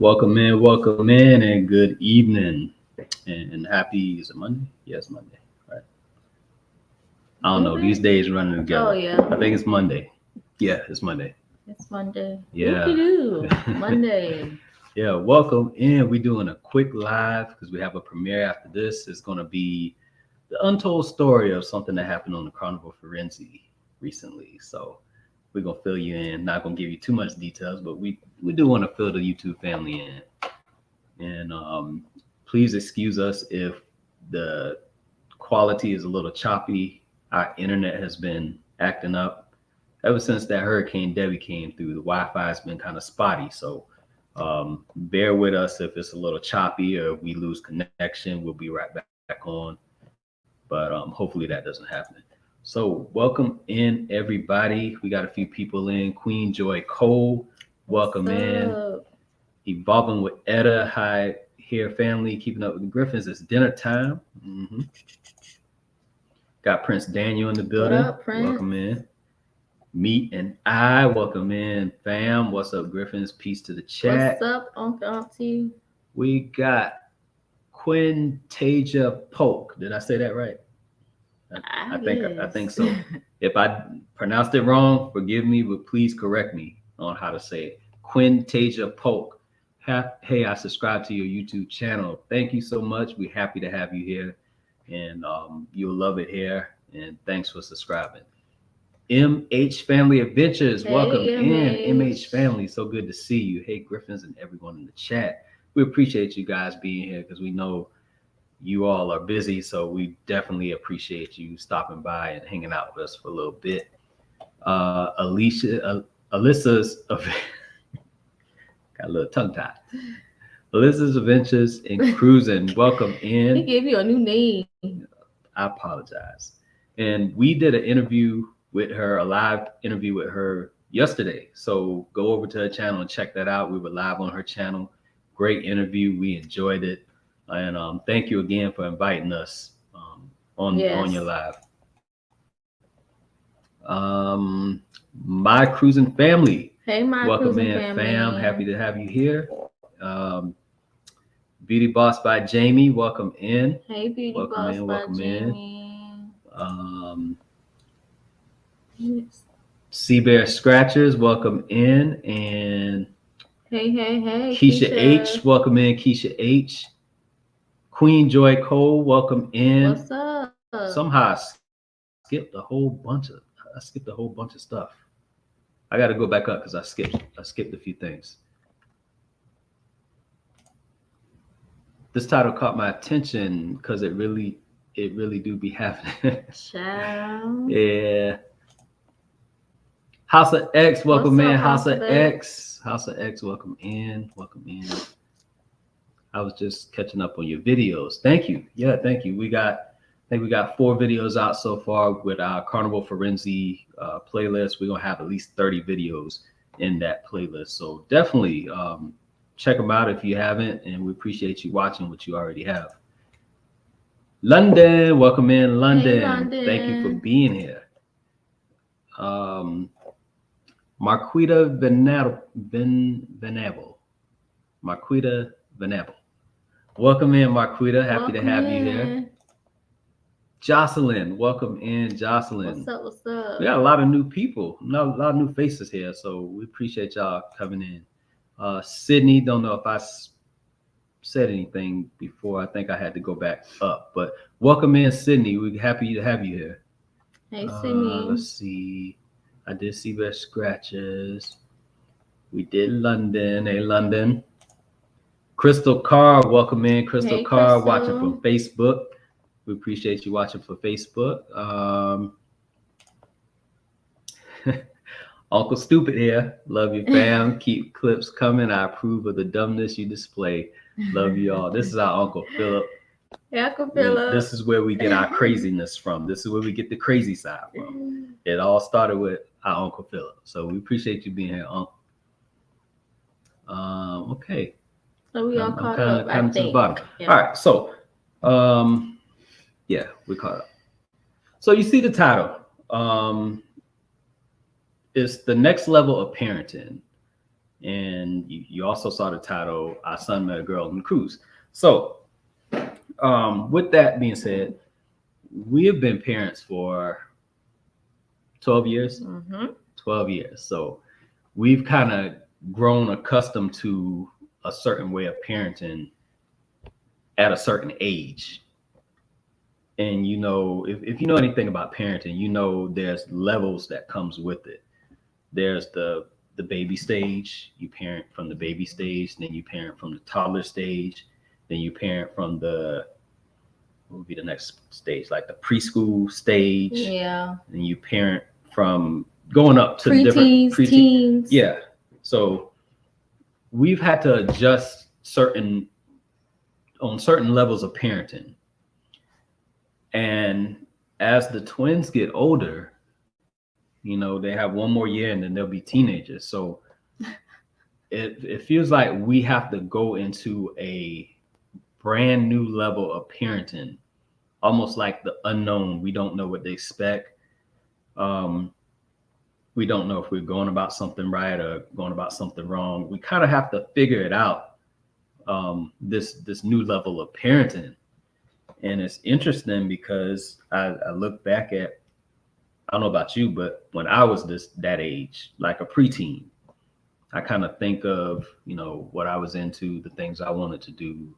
Welcome in, and good evening. And happy, is it Monday? Yes, Monday. Right. I don't know. These days running together. Oh yeah, I think it's Monday. Yeah, it's Monday. it's Monday. Yeah. Whoop-de-doo. Monday. Yeah, welcome in. We're doing a quick live because we have a premiere after this. It's going to be the untold story of something that happened on the Carnival Firenze recently. So we're going to fill you in. Not going to give you too much details, but we do want to fill the YouTube family in. And please excuse us if the quality is a little choppy. Our internet has been acting up ever since that Hurricane Debbie came through. The Wi-Fi has been kind of spotty, so bear with us if it's a little choppy or if we lose connection. We'll be right back on, but hopefully that doesn't happen. So welcome in, everybody. We got a few people in. Queen Joy Cole, welcome What's in. up? Evolving with Etta, hi here, family. Keeping up with the Griffins. It's dinner time. Got Prince Daniel in the building. What up, Prince? Welcome in. Meet and I, welcome in, fam. What's up, Griffins? Peace to the chat. What's up, Uncle Auntie? We got Quintasia Polk. Did I say that right? I think so. If I pronounced it wrong, forgive me, but please correct me on how to say it. Quintasia Polk. Hey, I subscribe to your YouTube channel. Thank you so much. We're happy to have you here, and you'll love it here. And thanks for subscribing. MH Family Adventures, Hey, welcome MH. in. MH Family, so good to see you. Hey, Griffins and everyone in the chat. We appreciate you guys being here because we know you all are busy, so we definitely appreciate you stopping by and hanging out with us for a little bit. Alyssa's got a little tongue tied. Alyssa's Adventures and Cruising, welcome in. They gave you a new name. I apologize. And we did an interview with her, a live interview with her yesterday. So go over to her channel and check that out. We were live on her channel. Great interview. We enjoyed it. And thank you again for inviting us on your live. My Cruising family. Hey, my welcome Cruising in, family. fam. Happy to have you here. Beauty Boss by Jamie. Welcome in. Hey, Beauty welcome Boss in, by welcome Jamie. Yes. Sea Bear Scratchers, welcome in. And hey, Keisha H, welcome in, Keisha H. Queen Joy Cole, welcome in. What's up? Somehow I skipped a whole bunch of stuff. I got to go back up because I skipped a few things. This title caught my attention because it really do be happening. Ciao. Yeah. House of X, welcome in. House of X, welcome in. I was just catching up on your videos. Thank you. Yeah, thank you. I think we got 4 videos out so far with our Carnival Firenze playlist. We're gonna have at least 30 videos in that playlist. So definitely check them out if you haven't, and we appreciate you watching what you already have. London, welcome in, London. Hey, London. Thank you for being here. Marquita Venable. Marquita Venable. Welcome in, Marquita. Happy to have you here. Jocelyn, welcome in, Jocelyn. What's up? We got a lot of new people, a lot of new faces here, so we appreciate y'all coming in. Sydney, don't know if I said anything before. I think I had to go back up, but welcome in, Sydney. We're happy to have you here. Hey, Sydney. Let's see. I did Sea Bear Scratches. We did London. Hey, London. Crystal Carr, welcome in. Crystal Carr, watching from Facebook. We appreciate you watching for Facebook. Uncle Stupid here. Love you, fam. Keep clips coming. I approve of the dumbness you display. Love you all. This is our Uncle Philip. Yeah, Uncle Philip. This is where we get our craziness from. This is where we get the crazy side from. It all started with our Uncle Philip. So we appreciate you being here, Uncle. Okay. So we all caught up, I think. To the bottom. Yeah. All right. So, yeah, we caught up. So you see the title. It's the next level of parenting. And you also saw the title, Our Son Met a Girl on the Cruise. So, with that being said, we have been parents for 12 years. Mm-hmm. 12 years. So, we've kind of grown accustomed to a certain way of parenting at a certain age. And if you know anything about parenting, there's levels that comes with it. There's the baby stage. You parent from the baby stage, then you parent from the toddler stage, then you parent from the what would be the next stage, like the preschool stage. Yeah. And you parent from going up to Preteens, different teens. Yeah. So we've had to adjust on certain levels of parenting. And as the twins get older, they have one more year and then they'll be teenagers. So it feels like we have to go into a brand new level of parenting, almost like the unknown. We don't know what they expect. We don't know if we're going about something right or going about something wrong. We kind of have to figure it out. This new level of parenting. And it's interesting because I look back at, I don't know about you, but when I was that age, like a preteen, I kind of think of, what I was into, the things I wanted to do,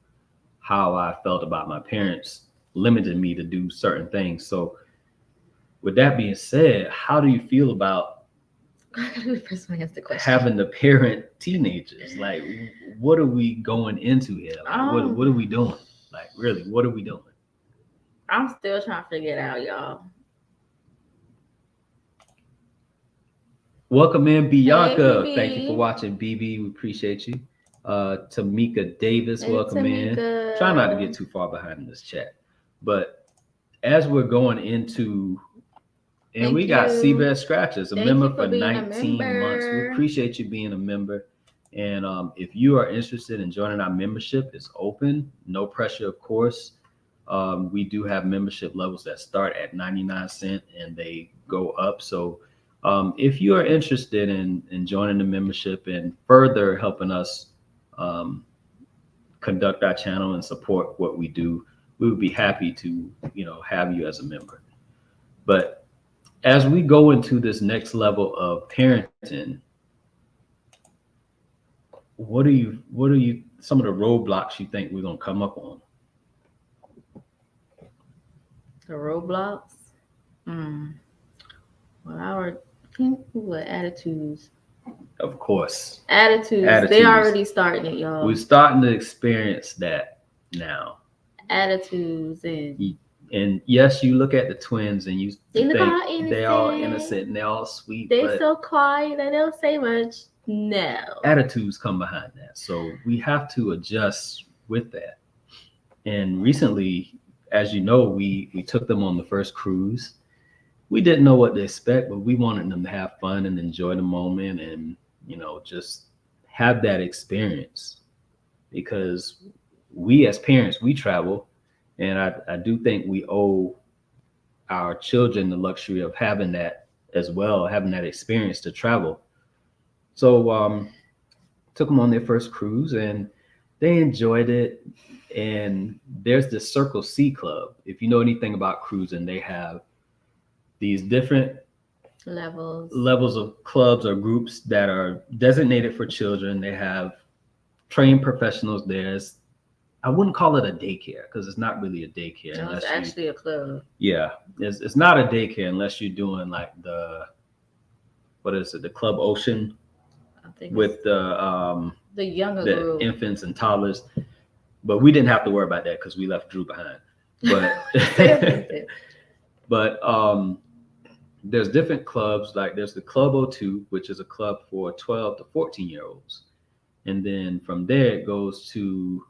how I felt about my parents limited me to do certain things. So with that being said, how do you feel about having to parent teenagers? Like, what are we going into here? Like, what are we doing? Like, really, what are we doing? I'm still trying to figure it out, y'all. Welcome in, Bianca. Hey, thank you for watching, BB. We appreciate you. Tamika Davis, welcome in. Try not to get too far behind in this chat. But as we're going into, and we got Seabass Scratches, a member for 19 months. We appreciate you being a member. And if you are interested in joining our membership, it's open, no pressure, of course. We do have membership levels that start at 99 cents and they go up. So if you are interested in joining the membership and further helping us conduct our channel and support what we do, we would be happy to, have you as a member. But as we go into this next level of parenting, what are you some of the roadblocks you think we're gonna come up on? The roadblocks? Well, attitudes? Of course. Attitudes. They're already starting it, y'all. We're starting to experience that now. Attitudes and yes, you look at the twins and you think they're all innocent and they're all sweet. They're so quiet, they don't say much. No. Attitudes come behind that. So we have to adjust with that. And recently, as you know, we took them on the first cruise. We didn't know what to expect, but we wanted them to have fun and enjoy the moment and, just have that experience. Because we as parents, we travel. And I do think we owe our children the luxury of having that as well, having that experience to travel. So took them on their first cruise and they enjoyed it. And there's the Circle C Club. If you know anything about cruising, they have these different levels of clubs or groups that are designated for children. They have trained professionals there. I wouldn't call it a daycare because it's not really a daycare. No, it's actually a club. Yeah, it's not a daycare unless you're doing like the Club Ocean, I think with the younger infants and toddlers. But we didn't have to worry about that because we left Drew behind. But there's different clubs. Like there's the Club 02, which is a club for 12 to 14-year-olds, and then from there it goes to.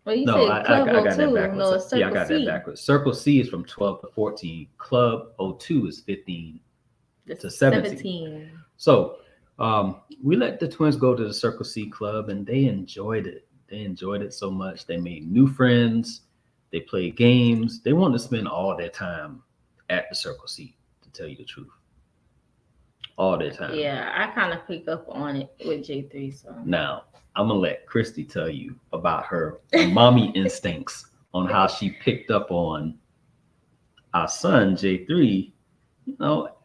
Well, I got that backwards. I got that backwards. Circle C is from 12 to 14. Club 02 is 15 to 17. So we let the twins go to the Circle C Club, and they enjoyed it. They enjoyed it so much. They made new friends. They played games. They wanted to spend all their time at the Circle C, to tell you the truth. all the time. Yeah, I kind of pick up on it with J3. So now I'm gonna let Christy tell you about her mommy instincts on how she picked up on our son J3.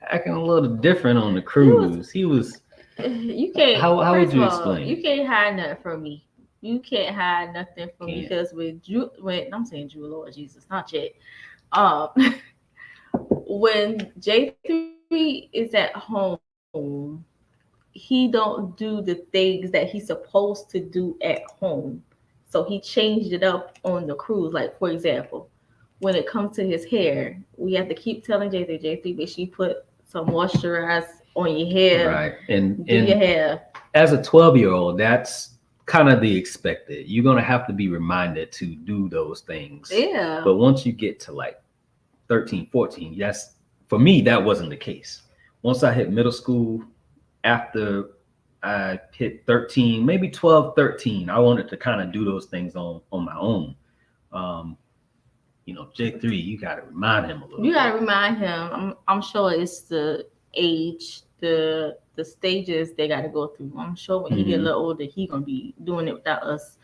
Acting a little different on the cruise. He was. You can't. How would you explain? You can't hide nothing from me. You can't hide nothing from me because when I'm saying Drew, Lord Jesus, not yet. When J3 is at home, he don't do the things that he's supposed to do at home. So he changed it up on the cruise. Like, for example, when it comes to his hair, we have to keep telling J3, make sure you put some moisturize on your hair. Right. And your hair. As a 12-year-old, that's kind of the expected. You're going to have to be reminded to do those things. Yeah. But once you get to like 13, 14, for me, that wasn't the case. Once I hit middle school, after I hit 13, maybe 12, 13, I wanted to kind of do those things on my own. J3, you got to remind him a little. You got to remind him. I'm sure it's the age, the stages they got to go through. I'm sure when he get a little older, he gonna be doing it without us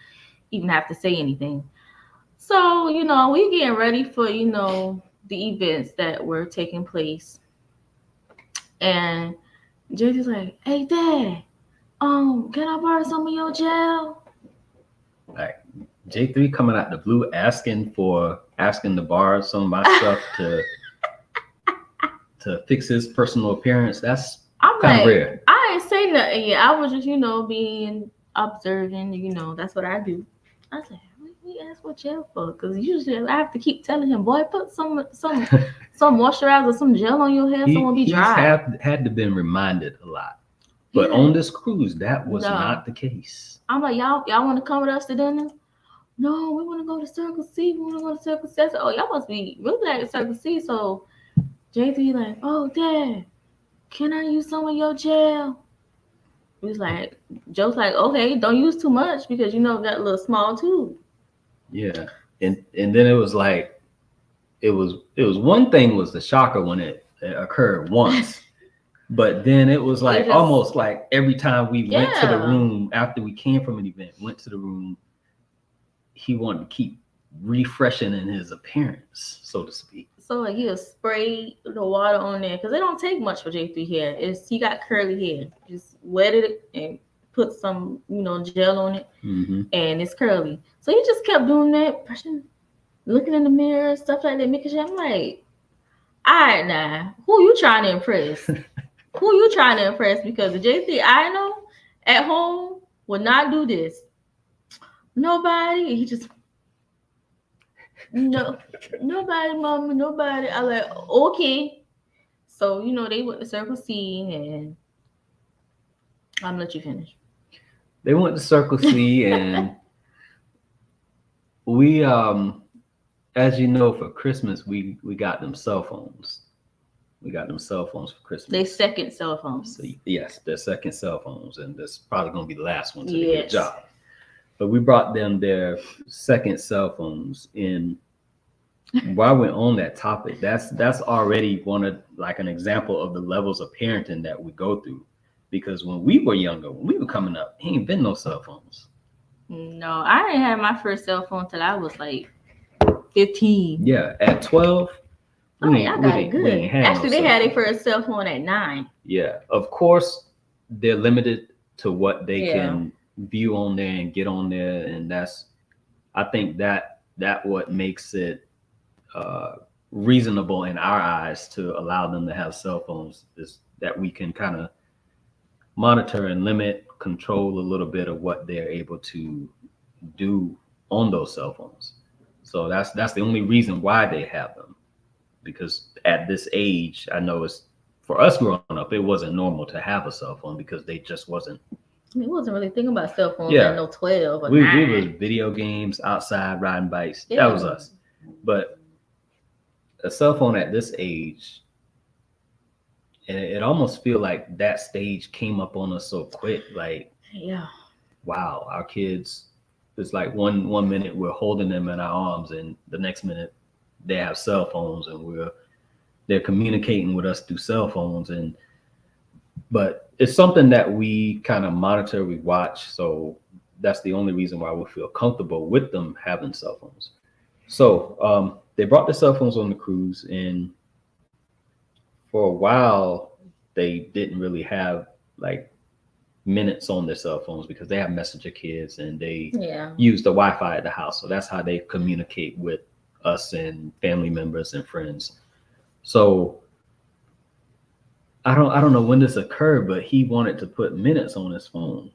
even have to say anything. So we getting ready for the events that were taking place, and J3's like, "Hey, Dad, can I borrow some of your gel?" Like J3 coming out the blue asking to borrow some of my stuff to fix his personal appearance. That's kind of rare. I ain't say nothing yet. I was just being observing. That's what I do. I was like, what he asked for gel for? Because usually I have to keep telling him, boy, put some moisturizer, some gel on your hair, so it won't be dry. He's had to been reminded a lot. But on this cruise, that was not the case. I'm like, y'all want to come with us to dinner? No, we want to go to Circle C. We want to go to Circle C. I said, oh, y'all must be really like at Circle C. So J3 like, oh, Dad, can I use some of your gel? Joe's like, okay, don't use too much because that little small tube. Yeah, and then it was like, it was one thing was the shocker when it occurred once, but then it was like almost like every time we went to the room after we came from an event, went to the room, he wanted to keep refreshing in his appearance, so to speak. So he'll spray the water on there because it don't take much for J3 hair. He got curly hair. Just wet it and put some, gel on it, and it's curly. So he just kept doing that, brushing, looking in the mirror, stuff like that, making sure. I'm like, all right, now, who you trying to impress? Who you trying to impress? Because the J3 I know at home would not do this. Nobody. He just. No, nobody, mama, nobody. I like, okay. So, they went to Circle C and I'm gonna let you finish. They went to Circle C and we, as you know, for Christmas, we got them cell phones. We got them cell phones for Christmas. They second cell phones. So, yes, they're second cell phones. And that's probably going to be the last one to get a job. But we brought them their second cell phones in. While we're on that topic, that's already an example of the levels of parenting that we go through. Because when we were younger, when we were coming up, there ain't been no cell phones. No, I didn't have my first cell phone till I was like 15. Yeah, at 12. I got it good. Actually, they had their first cell phone at 9. Yeah, of course, they're limited to what they can view on there and get on there, and I think that what makes it reasonable in our eyes to allow them to have cell phones is that we can kind of monitor and limit, control a little bit of what they're able to do on those cell phones. So that's the only reason why they have them, because at this age, I know it's for us growing up, it wasn't normal to have a cell phone because they just wasn't. We wasn't really thinking about cell phones at no 12 or 9. We was video games, outside riding bikes. Yeah. That was us. But a cell phone at this age, and it almost feel like that stage came up on us so quick. Like, wow, our kids, it's like one minute we're holding them in our arms, and the next minute they have cell phones, and they're communicating with us through cell phones. And But it's something that we kind of monitor, we watch. So that's the only reason why we feel comfortable with them having cell phones. So they brought the cell phones on the cruise, and for a while they didn't really have like minutes on their cell phones because they have messenger kids and they use the Wi-Fi at the house. So that's how they communicate with us and family members and friends. So I don't know when this occurred, but he wanted to put minutes on his phone.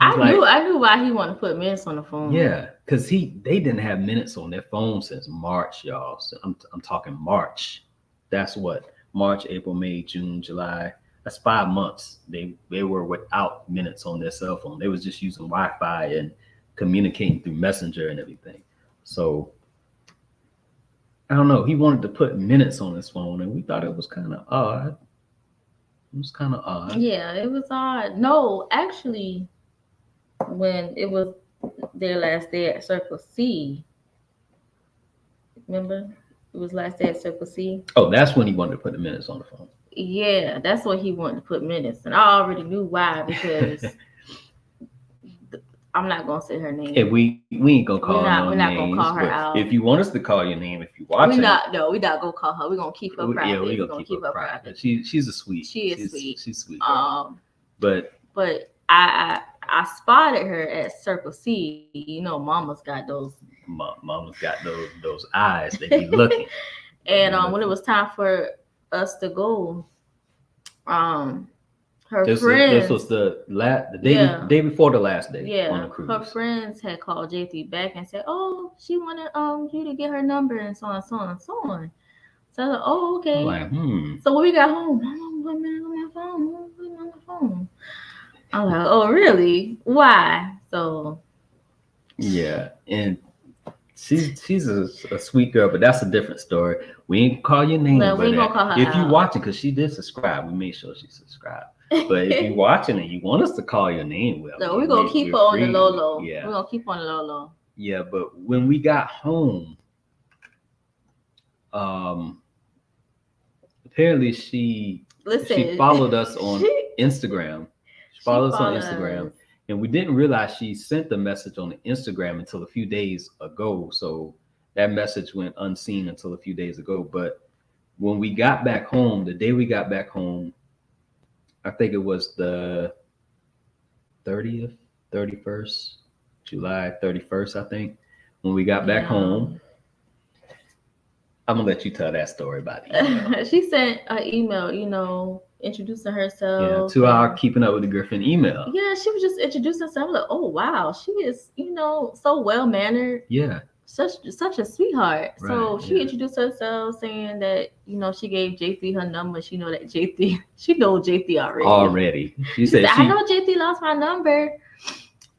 I knew why he wanted to put minutes on the phone. Yeah, because they didn't have minutes on their phone since March, y'all. So I'm talking March. That's what March, April, May, June, July. That's 5 months. They were without minutes on their cell phone. They was just using Wi-Fi and communicating through Messenger and everything. So I don't know. He wanted to put minutes on his phone, and we thought it was kind of odd. It was kind of odd. Yeah, it was odd. No, actually, when it was their last day at Circle C, remember? It was last day at Circle C. Oh, that's when he wanted to put the minutes on the phone. Yeah, that's what he wanted to put minutes, and I already knew why because I'm not gonna say her name. And we ain't gonna call her no names. We're not gonna call her out. If you want us to call your name, if you watch we're not gonna call her. We're gonna keep her private. Yeah, we're gonna keep her private. She's a sweet. She's sweet. She's sweet. But I spotted her at Circle C. You know, Mama's got those. Mama's got those eyes. They be looking. And when it was time for us to go, friends. This was the day before the last day on the cruise. Her friends had called JT back and said, "Oh, she wanted you to get her number and so on, so on, so on." So I was like, "Oh, okay." I'm like, So when we got home, I'm put me on my phone. I'm like, "Oh, really? Why?" So yeah, and she's a sweet girl, but that's a different story. We ain't call your name. No, we ain't gonna call her if out. you watching, because she did subscribe, we made sure she subscribed. But if you watching and you want us to call your name, well, no, we're gonna keep her on the low. Yeah, we're gonna keep her on the low. Yeah, but when we got home, apparently she followed us on Instagram. She followed us on Instagram. And we didn't realize she sent the message on the Instagram until a few days ago. So that message went unseen until a few days ago. But when we got back home, the day we got back home, I think it was the 30th, 31st, July 31st, I think. When we got back home, I'm going to let you tell that story about it. She sent an email, introducing herself. Yeah, to our Keeping Up with the Griffin email. Yeah, she was just introducing herself. Like, oh wow, she is, so well mannered. Yeah. Such a sweetheart. Right, so she introduced herself saying that, she gave JT her number. She know that she knows JT already. She said I know JT lost my number.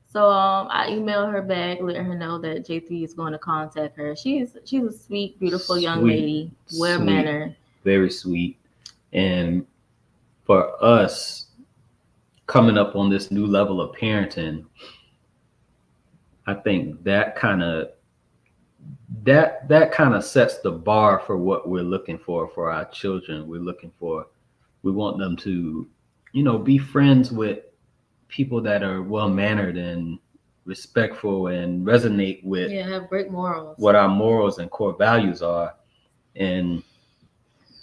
So I emailed her back, letting her know that JT is going to contact her. She's a sweet, beautiful young lady, well mannered. Very sweet. And for us coming up on this new level of parenting, I think that kind of sets the bar for what we're looking for our children. We want them to, be friends with people that are well mannered and respectful and resonate with have great morals. What our morals and core values are. And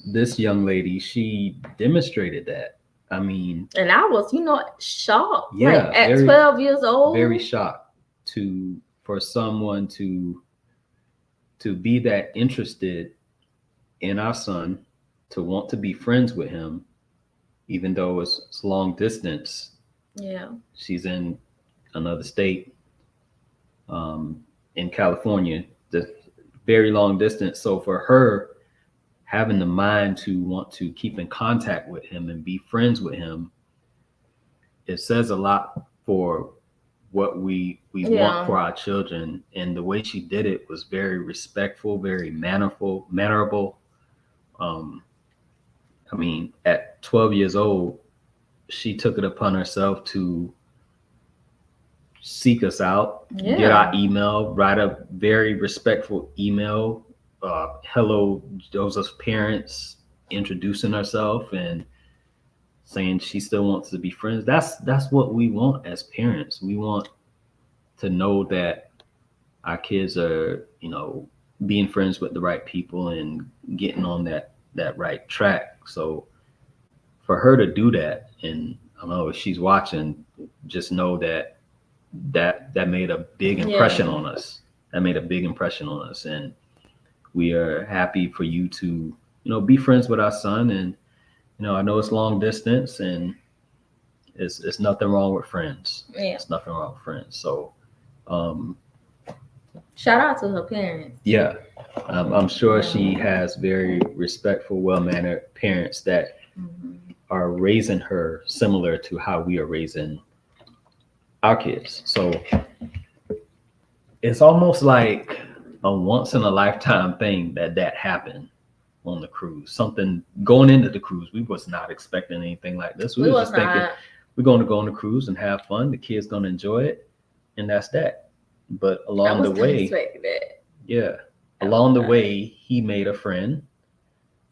this young lady, she demonstrated that. I mean, and I was, shocked. Yeah, at 12 years old. Very shocked for someone to be that interested in our son, to want to be friends with him, even though it's long distance. Yeah. She's in another state, in California, the very long distance. So for her, having the mind to want to keep in contact with him and be friends with him, it says a lot for what we want for our children. And the way she did it was very respectful, very mannerable. I mean, at 12 years old, she took it upon herself to seek us out, get our email, write a very respectful email. Hello, Joseph's parents, introducing herself. And saying she still wants to be friends. That's what we want as parents. We want to know that our kids are, being friends with the right people and getting on that right track. So for her to do that, and I don't know if she's watching, just know that made a big impression on us. That made a big impression on us, and we are happy for you to, be friends with our son. And I know it's long distance, and it's nothing wrong with friends. Yeah, it's nothing wrong with friends. So, shout out to her parents. Yeah, I'm sure she has very respectful, well-mannered parents that are raising her similar to how we are raising our kids. So it's almost like a once in a lifetime thing that happened on the cruise. Something going into the cruise, we was not expecting anything like this. We were just thinking we're going to go on the cruise and have fun. The kids going to enjoy it, and that's that. But along the way, along the way, he made a friend.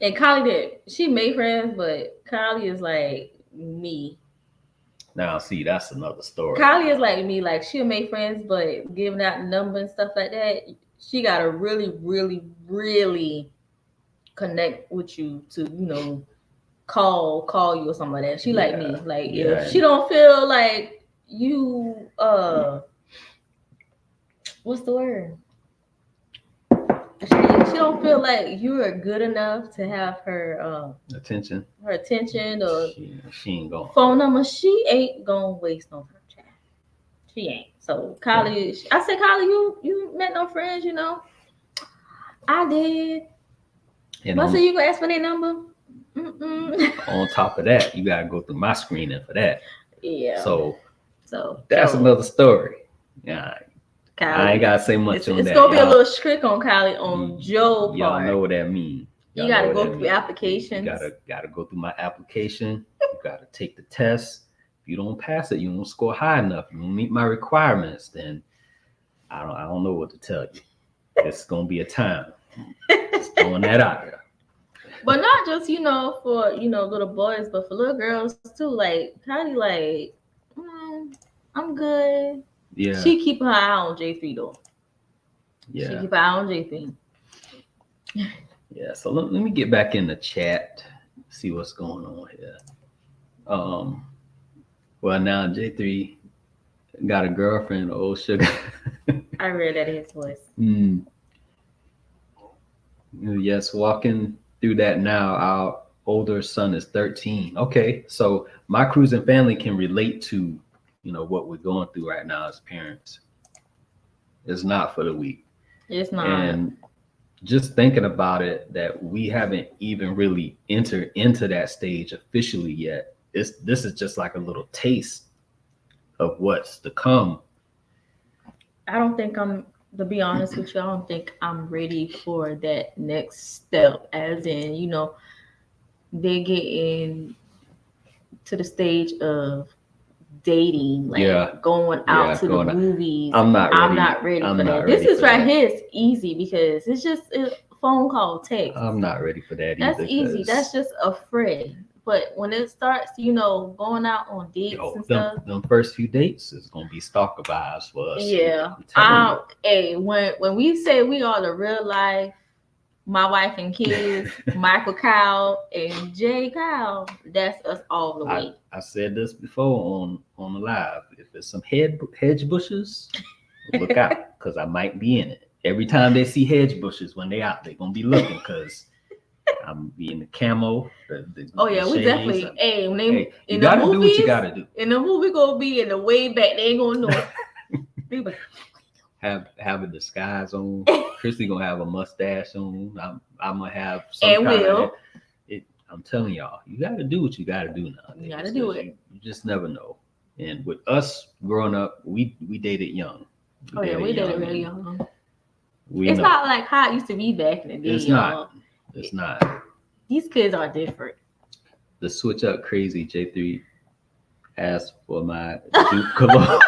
And Kylie did. She made friends, but Kylie is like me. Now, see, that's another story. Kylie is like me. Like, she'll make friends, but giving out numbers and stuff like that, she got to really, really, really connect with you to, call you or something like that. She like me. Like, if she don't feel like you, what's the word? She don't feel like you are good enough to have her attention. Or she ain't going. Phone number. She ain't gonna waste no time. Chat. She ain't. So Kylie, I said, Kylie, you met no friends, I did. And I said, you gonna ask for their number? On top of that, you gotta go through my screening for that. Yeah. So that's another story. Yeah. Kylie, I ain't gotta say much on that. It's gonna be a little strict on Kylie on Joe part. Y'all know what that means. You gotta go through applications. You gotta go through my application. You gotta take the test. If you don't pass it, you don't score high enough. You don't meet my requirements. Then I don't know what to tell you. It's gonna be a time. Just throwing that out there. But not just for little boys, but for little girls too. Like Kylie, like I'm good. Yeah. She keep her eye on J3 though. Yeah. She keep her eye on J3. Yeah. So let me get back in the chat, see what's going on here. Well, now J3 got a girlfriend, old sugar. I read that in his voice. Yes, walking through that now. Our older son is 13. Okay, so my cruising family can relate to what we're going through right now as parents. It's not for the weak. It's not. And just thinking about it, that we haven't even really entered into that stage officially yet. This is just like a little taste of what's to come. I don't think to be honest with you, I don't think I'm ready for that next step. As in, they get in to the stage of dating, going out to the movies. I'm not ready for that. This is right here. It's easy because it's just a phone call, text. I'm not ready for that either. That's easy. That's just a friend. But when it starts, going out on dates and stuff, them first few dates is gonna be stalker vibes for us. Yeah. Hey, when we say we are the real life, my wife and kids, Michael Kyle and Jay Kyle, that's us all the way. I said this before on the live. If there's some hedge bushes, look out, because I might be in it. Every time they see hedge bushes when they out, they're gonna be looking, because I'm be in the camo. We definitely. You gotta do what you gotta do. In the movie, gonna be in the way back. They ain't gonna know. Have a disguise on. Chrissy gonna have a mustache on. I'm gonna have some I'm telling y'all, you gotta do what you gotta do now. You gotta do it. You just never know. And with us growing up, we dated young. We dated really young. It's not like how it used to be back in the day. It's not. It's not. These kids are different. The switch up crazy. J3 asked for my Duke cologne.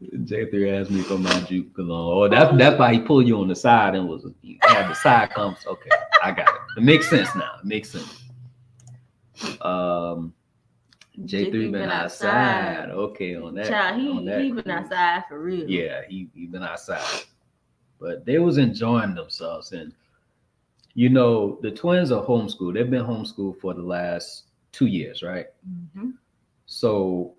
J3 asked me for my Duke cologne. Oh, that's why he pulled you on the side and he had the side comes. Okay. I got it. It makes sense now. It makes sense. J3 been outside. Okay, on that. Child, on that he been cruise. outside for real. Yeah, he been outside. But they was enjoying themselves. And, you know, the twins are homeschooled. They've been homeschooled for the last 2 years, right? Mm-hmm. So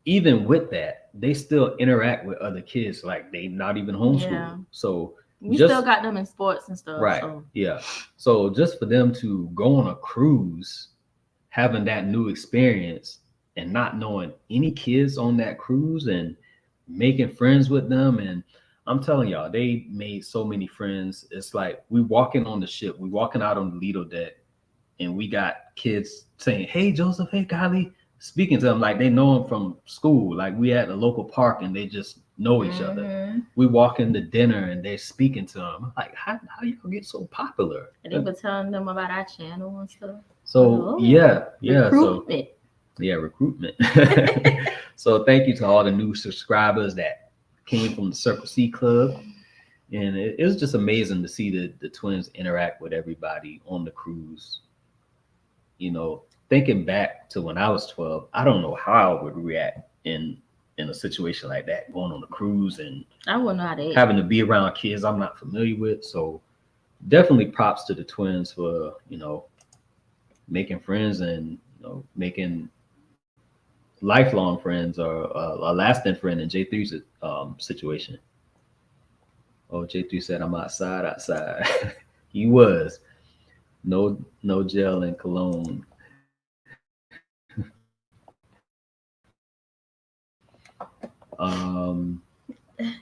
even with that, they still interact with other kids like they not even homeschooled. Yeah. So We just, still got them in sports and stuff. right. So. Yeah. So just for them to go on a cruise, having that new experience and not knowing any kids on that cruise and making friends with them. And I'm telling y'all, they made so many friends. It's like we walking on the ship, we walking out on the Lido deck, and we got kids saying, "Hey, Joseph, hey, Kylie," speaking to them like they know them from school. Like we at a local park and they just know each other. We walk into dinner and they're speaking to them. I'm like, how y'all get so popular? And they were telling them about our channel and stuff. So yeah. Recruitment. Recruitment. So thank you to all the new subscribers that came from the Circle C Club. And it was just amazing to see the twins interact with everybody on the cruise. You know, thinking back to when I was 12, I don't know how I would react in a situation like that, going on a cruise and I wouldn't know how to having to be around kids I'm not familiar with. So definitely props to the twins for, you know, making friends and, you know, making lifelong friends or a lasting friend in J3's situation. Oh, J3 said, "I'm outside." He was. No gel and cologne.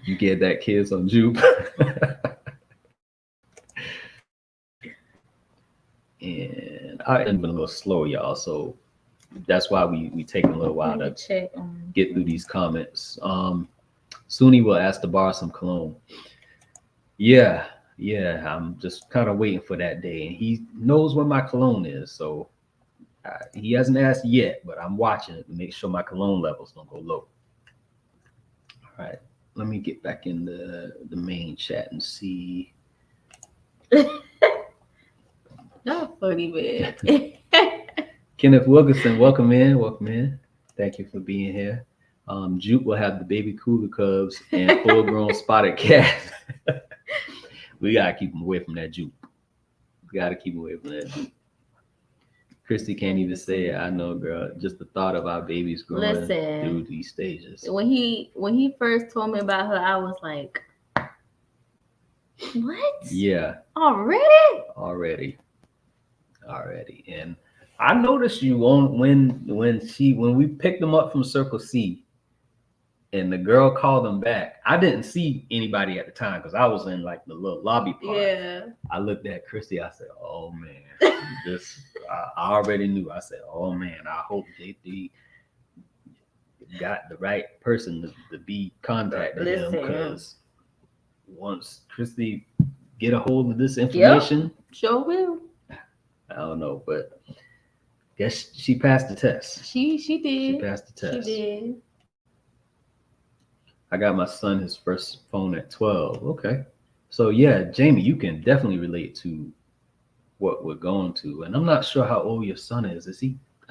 You get that kids on Jupe. And I ended been a little slow, y'all. So that's why we taking a little while to get through these comments. Suni will ask to borrow some cologne. Yeah, I'm just kind of waiting for that day, and he knows where my cologne is, so he hasn't asked yet, but I'm watching it to make sure my cologne levels don't go low. All right, let me get back in the main chat and see. Not funny, man. Kenneth Wilkerson, welcome in. Thank you for being here. Jupe will have the baby cougar cubs and full-grown spotted cats. We gotta keep them away from that Jupe. Christy can't even say it. I know, girl. Just the thought of our babies growing through these stages. When he first told me about her, I was like, "What? Yeah. Already. And I noticed you on when we picked them up from Circle C, and the girl called them back. I didn't see anybody at the time because I was in like the little lobby part. Yeah. I looked at Christy. I said, "Oh man, I already knew." I said, "Oh man, I hope J3 got the right person to be contacting him, because once Christy get a hold of this information, sure will." I don't know, but guess she passed the test. She did. She passed the test. She did. I got my son his first phone at 12. Okay. So yeah, Jamie, you can definitely relate to what we're going to. And I'm not sure how old your son is. I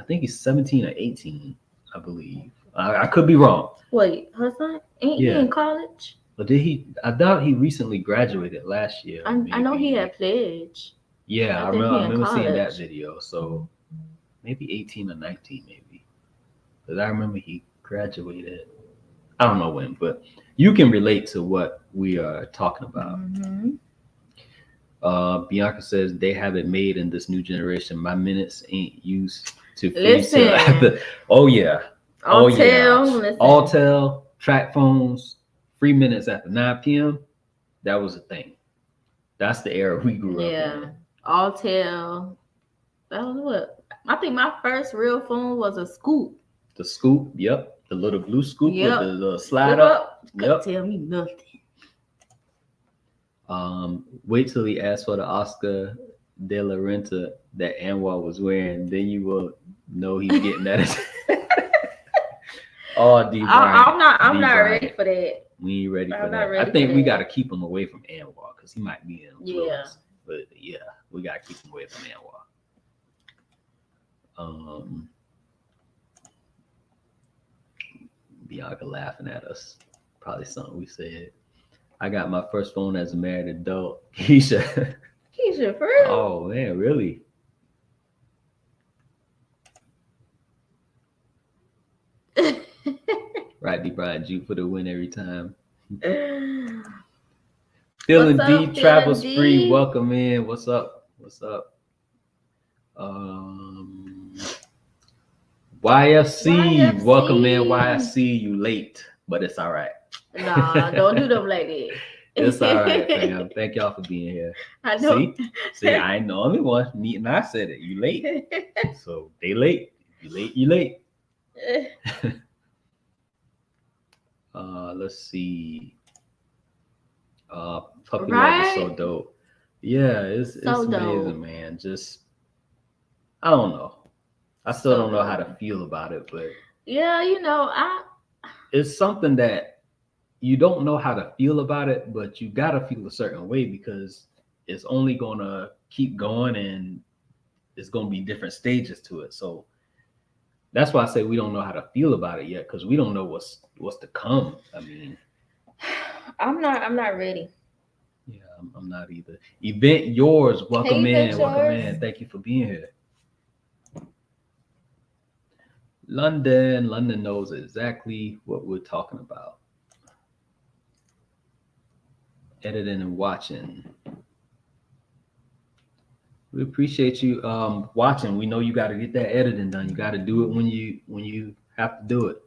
think he's 17 or 18, I believe. I could be wrong. Wait, her son? Ain't he in college? But I doubt he recently graduated last year. I know he had pledge. Yeah, I remember seeing that video. So maybe 18 or 19, maybe. Because I remember he graduated. I don't know when, but you can relate to what we are talking about. Mm-hmm. Bianca says they have it made in this new generation. My minutes ain't used to listen. Oh yeah. Listen. Alltel, track phones, free minutes after 9 p.m. That was a thing. That's the era we grew up in. Yeah. Alltel. That was what? I think my first real phone was a Scoop. The Scoop, yep. The little blue Scoop with the slide up. Yep. Tell me nothing. Wait till he asks for the Oscar de la Renta that Anwar was wearing, then you will know he's getting that. Oh, D. I'm not ready for that. We ain't ready for that. I think we got to keep him away from Anwar because he might be in. Yeah, But yeah, we gotta keep them away from Anwar. Bianca laughing at us. Probably something we said. I got my first phone as a married adult. Keisha. Keisha, for real? Oh man, really? Right, D. Brian Jew for the win every time. Feeling D, Travels Free, welcome in. What's up? What's up? YFC, welcome in. YFC, you late, but it's all right. Nah, don't do them like that. It's all right, fam. Thank y'all for being here. I know. See, I ain't the only one. Me and I said it. You late, so they late. You late. You late. Let's see. Puppy Love is so dope. Yeah, it's amazing, dope. Man. Just I don't know. I still don't know how to feel about it, but yeah, it's something that you don't know how to feel about it, but you gotta feel a certain way because it's only gonna keep going and it's gonna be different stages to it. So that's why I say we don't know how to feel about it yet, because we don't know what's to come. I mean, I'm not ready. Yeah, I'm not either. Event Yours, welcome in. Welcome in. Thank you for being here. London knows exactly what we're talking about. Editing and watching. We appreciate you watching. We know you got to get that editing done. You got to do it when you have to do it.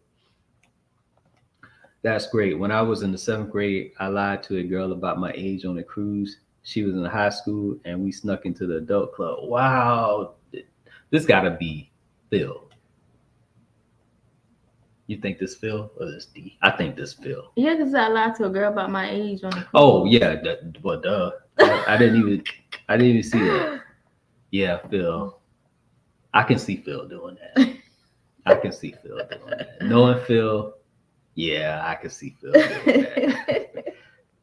That's great. When I was in the 7th grade, I lied to a girl about my age on a cruise. She was in high school, and we snuck into the adult club. Wow, this got to be Phil. You think this Phil or this D? I think this Phil. Yeah, because I lied to a girl about my age on the cruise. Oh yeah, but duh. I didn't even see that. Yeah, Phil. I can see Phil doing that. I can see Phil doing that. Knowing Phil, yeah, I can see Phil doing that.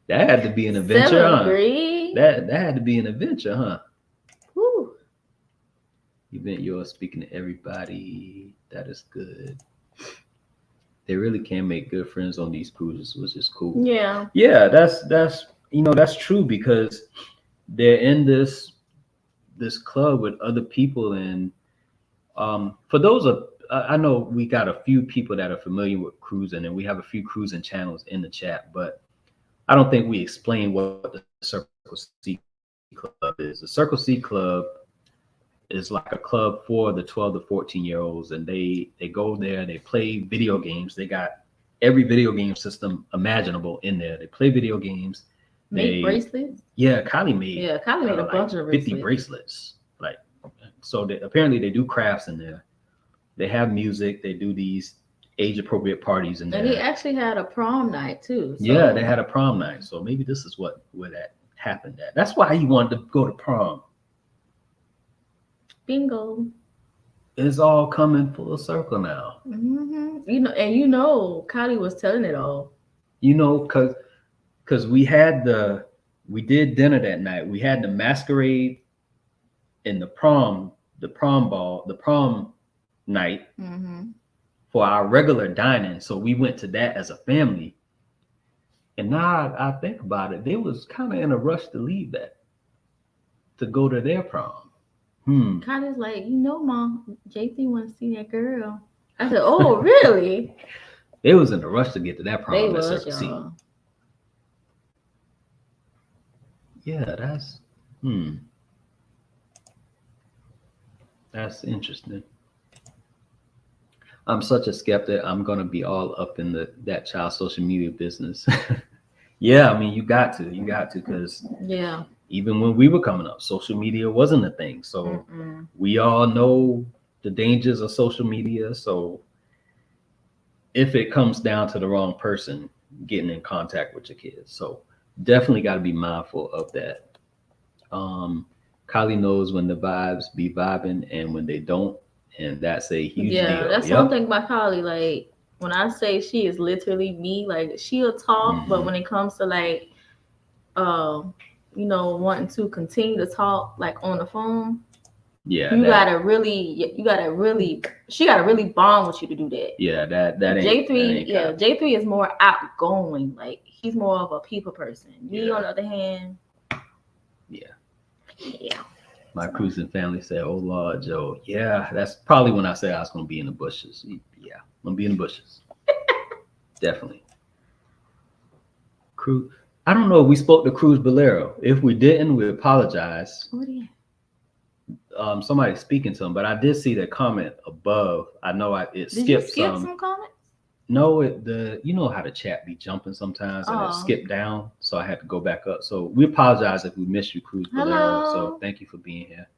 That had to be an adventure, 7th grade? That had to be an adventure, huh? Woo. Event Yours, speaking to everybody. That is good. They really can make good friends on these cruises, which is cool. Yeah. Yeah, that's true, because they're in this club with other people, and for those I know we got a few people that are familiar with cruising, and we have a few cruising channels in the chat, but I don't think we explain what the Circle C Club is. The Circle C Club is like a club for the 12 to 14-year-olds, and they go there, they play video games. They got every video game system imaginable in there. They play video games. Make bracelets? Yeah, Kylie made a bunch of 50 bracelets. Like, so apparently they do crafts in there. They have music. They do these age-appropriate parties in there. And they actually had a prom night too. So. Yeah, they had a prom night. So maybe this is where that happened at. That's why he wanted to go to prom. Bingo. It's all coming full circle now. Mm-hmm. Kylie was telling it all. Because we did dinner that night. We had the masquerade and the prom night for our regular dining. So we went to that as a family. And now I think about it, they was kind of in a rush to leave that, to go to their prom. Kylie's like, Mom, JT want to see that girl. I said, oh, really? They was in a rush to get to that prom. They was, y'all. Yeah, that's interesting. I'm such a skeptic. I'm gonna be all up in that child social media business. Yeah, I mean, you got to, because yeah. Even when we were coming up, social media wasn't a thing. So we all know the dangers of social media. So if it comes down to the wrong person getting in contact with your kids, so definitely got to be mindful of that. Kylie knows when the vibes be vibing and when they don't, and that's a huge deal. Yeah, that's one thing about Kylie. Like, when I say she is literally me, like, she'll talk, but when it comes to like wanting to continue to talk like on the phone, Yeah, she gotta really bond with you to do that. Yeah, that ain't J3, that ain't J3 is more outgoing. Like he's more of a people person. Me, on the other hand, yeah. Yeah. My cruising family said, "Oh Lord, Joe." Yeah, that's probably when I said I was gonna be in the bushes. Yeah, I'm gonna be in the bushes. Definitely. Cruz. I don't know if we spoke to Cruz Bolero. If we didn't, we apologize. What is? Somebody speaking to him, but I did see that comment above. I know it Did skipped you skip some comments? No, you know how the chat be jumping sometimes and it skipped down, so I had to go back up. So we apologize if we missed you, Cruz Bolero. So thank you for being here.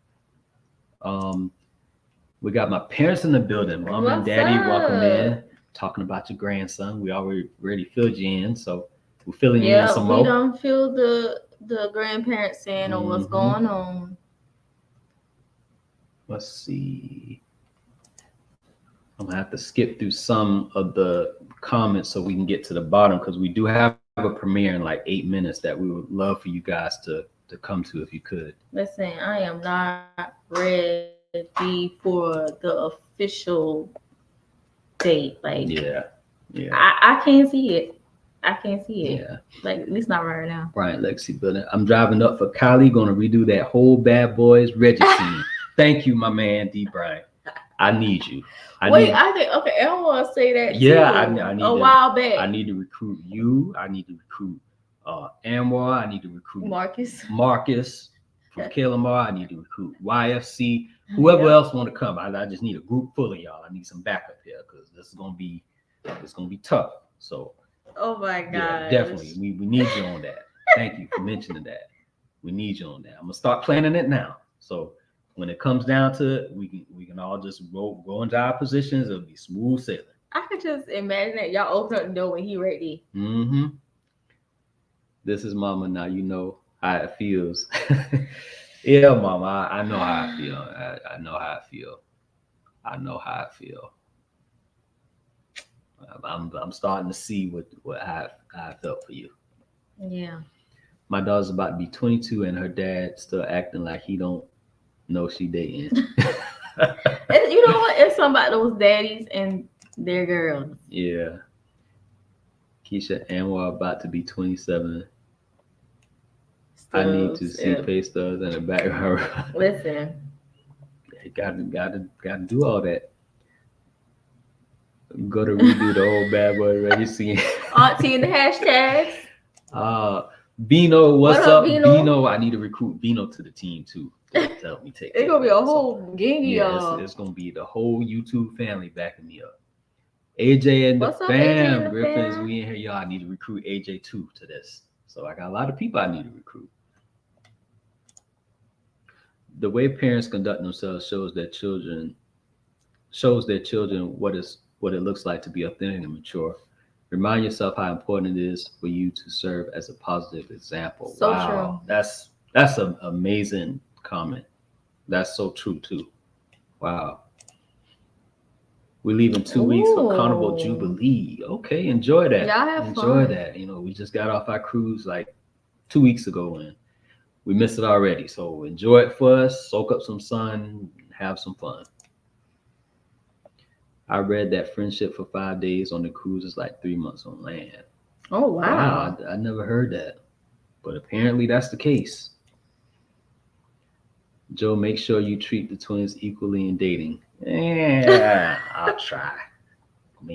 We got my parents in the building. Mom and Daddy, welcome in. Talking about your grandson. We already filled you in, so we're filling you in some more. We don't feel the grandparents saying or what's going on. Let's see. I'm gonna have to skip through some of the comments so we can get to the bottom, because we do have a premiere in like 8 minutes that we would love for you guys to come to if you could. Listen, I am not ready for the official date. Like, yeah. I can't see it. Yeah. Like, at least not right now. Brian Lexi building. I'm driving up for Kylie, gonna redo that whole Bad Boys Reggie scene. Thank you, my man, D. Brian. I need you. I think I want to say that too. I need while back. I need to recruit you. I need to recruit Anwar. I need to recruit Marcus from Killamar. I need to recruit YFC. Whoever else want to come. I just need a group full of y'all. I need some backup here because this is gonna be tough. So. Oh my God. Yeah, definitely. We need you on that. Thank you for mentioning that. We need you on that. I'm gonna start planning it now. So when it comes down to it, we can all just go into our positions. It'll be smooth sailing. I could just imagine that y'all open up the door when he ready. This is Mama. Now you know how it feels. Yeah, Mama. I know how I feel. I know how I feel. I know how I feel. I'm starting to see how I felt for you. Yeah. My daughter's about to be 22 and her dad still acting like he don't know she dating. And you know what? It's somebody those daddies and their girls. Yeah. Keisha Anwar about to be 27. I need to see pay stubs in the background. Listen. You gotta do all that. Go to redo the whole Bad Boy Reggie scene. Auntie in the hashtags. Bino, what's up, Bino? I need to recruit Bino to the team too to help me take. It's gonna be a whole gang, y'all. It's gonna be the whole YouTube family backing me up. AJ and the fam, Griffins, we in here, y'all. I need to recruit AJ too to this. So I got a lot of people I need to recruit. The way parents conduct themselves shows their children what it looks like to be authentic and mature. Remind yourself how important it is for you to serve as a positive example. So wow, true. That's an amazing comment. That's so true too. Wow. We leave in 2 weeks for Carnival Jubilee. Okay, enjoy that. Yeah, enjoy that. We just got off our cruise like 2 weeks ago and we missed it already. So enjoy it for us. Soak up some sun. Have some fun. I read that friendship for 5 days on the cruise is like 3 months on land. Oh, wow. I never heard that. But apparently that's the case. Joe, make sure you treat the twins equally in dating. Yeah, I'll try.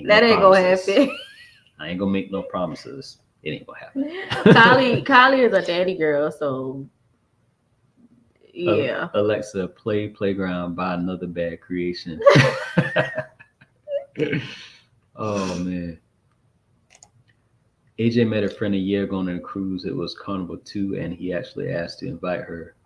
That ain't gonna happen. I ain't gonna make no promises. It ain't gonna happen. Kylie is a daddy girl, so yeah. Alexa, play Playground by Another Bad Creation. Oh man. AJ met a friend a year ago on a cruise. It was Carnival 2, and he actually asked to invite her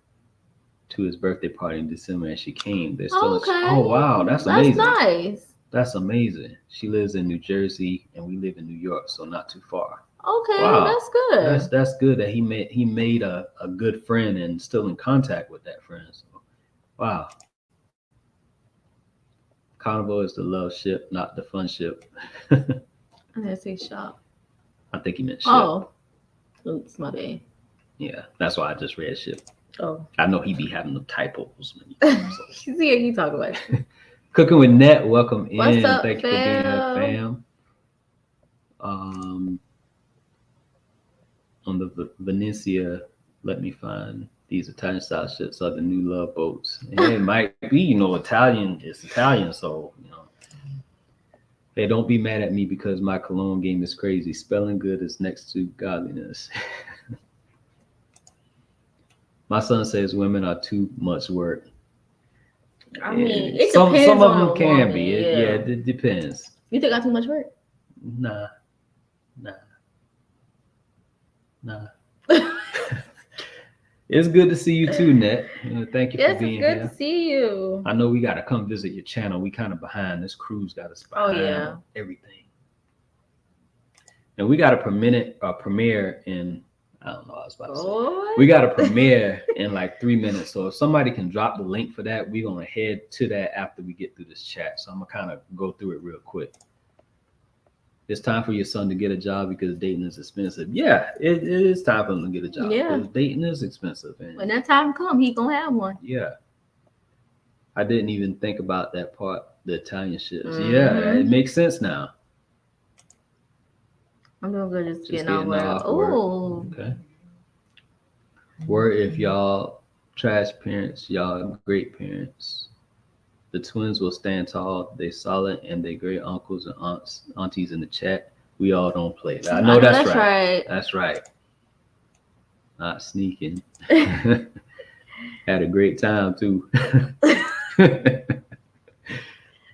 to his birthday party in December, and she came. They're still oh wow, that's amazing. That's nice. That's amazing. She lives in New Jersey, and we live in New York, so not too far. Okay, wow. That's good. That's good that he made a good friend and still in contact with that friend. So, wow. Carnival is the love ship, not the fun ship. I didn't say shop. I think he meant ship. Oh, oops, my bad. Yeah, that's why I just read shit. Oh, I know he be having the typos when he comes, so. see, you talk about it. Cooking with Net, welcome What's in. up, Thank you for being here, fam? fam. On the Venetia, let me find these Italian style ships are the new love boats. And it might be, Italian. It's Italian, so Hey, don't be mad at me because my cologne game is crazy. Spelling good is next to godliness. My son says women are too much work. I mean, Yeah, it depends some of on them a can woman, be. yeah. It depends. You think I too much work? Nah. It's good to see you too, Net. Thank you for Yes, being it's good here. to see you. I know we got to come visit your channel. We kind of behind. This crew's got us behind on everything. And we got a premiere in, I don't know what I was about to say. We got a premiere in like 3 minutes. So if somebody can drop the link for that, we're going to head to that after we get through this chat. So I'm going to kind of go through it real quick. It's time for your son to get a job because dating is expensive. Yeah, it is time for him to get a job because dating is expensive. And when that time comes, he going to have one. Yeah. I didn't even think about that part, the Italian ships. Mm-hmm. Yeah, it makes sense now. I'm doing good just getting off work. Oh. Okay. Where if y'all trash parents, y'all great parents. The twins will stand tall. They solid and they great uncles and aunties in the chat. We all don't play. I know that's right. That's right. Not sneaking. Had a great time too.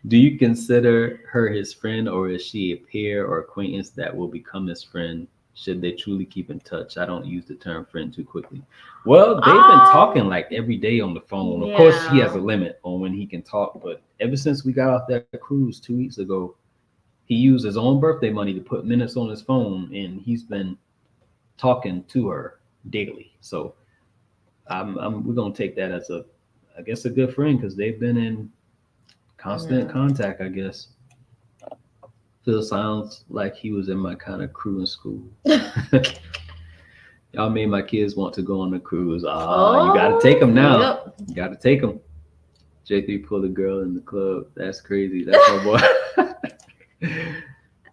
Do you consider her his friend, or is she a peer or acquaintance that will become his friend should they truly keep in touch? I don't use the term friend too quickly. Well, they've been talking like every day on the phone. Of course, he has a limit on when he can talk, but ever since we got off that cruise 2 weeks ago, he used his own birthday money to put minutes on his phone, and he's been talking to her daily. So we're gonna take that as a good friend because they've been in constant contact, I guess. Phil sounds like he was in my kind of crew in school. Y'all made my kids want to go on the cruise. You got to take them now. Yep. You got to take them. J3 pulled a girl in the club. That's crazy. That's my boy.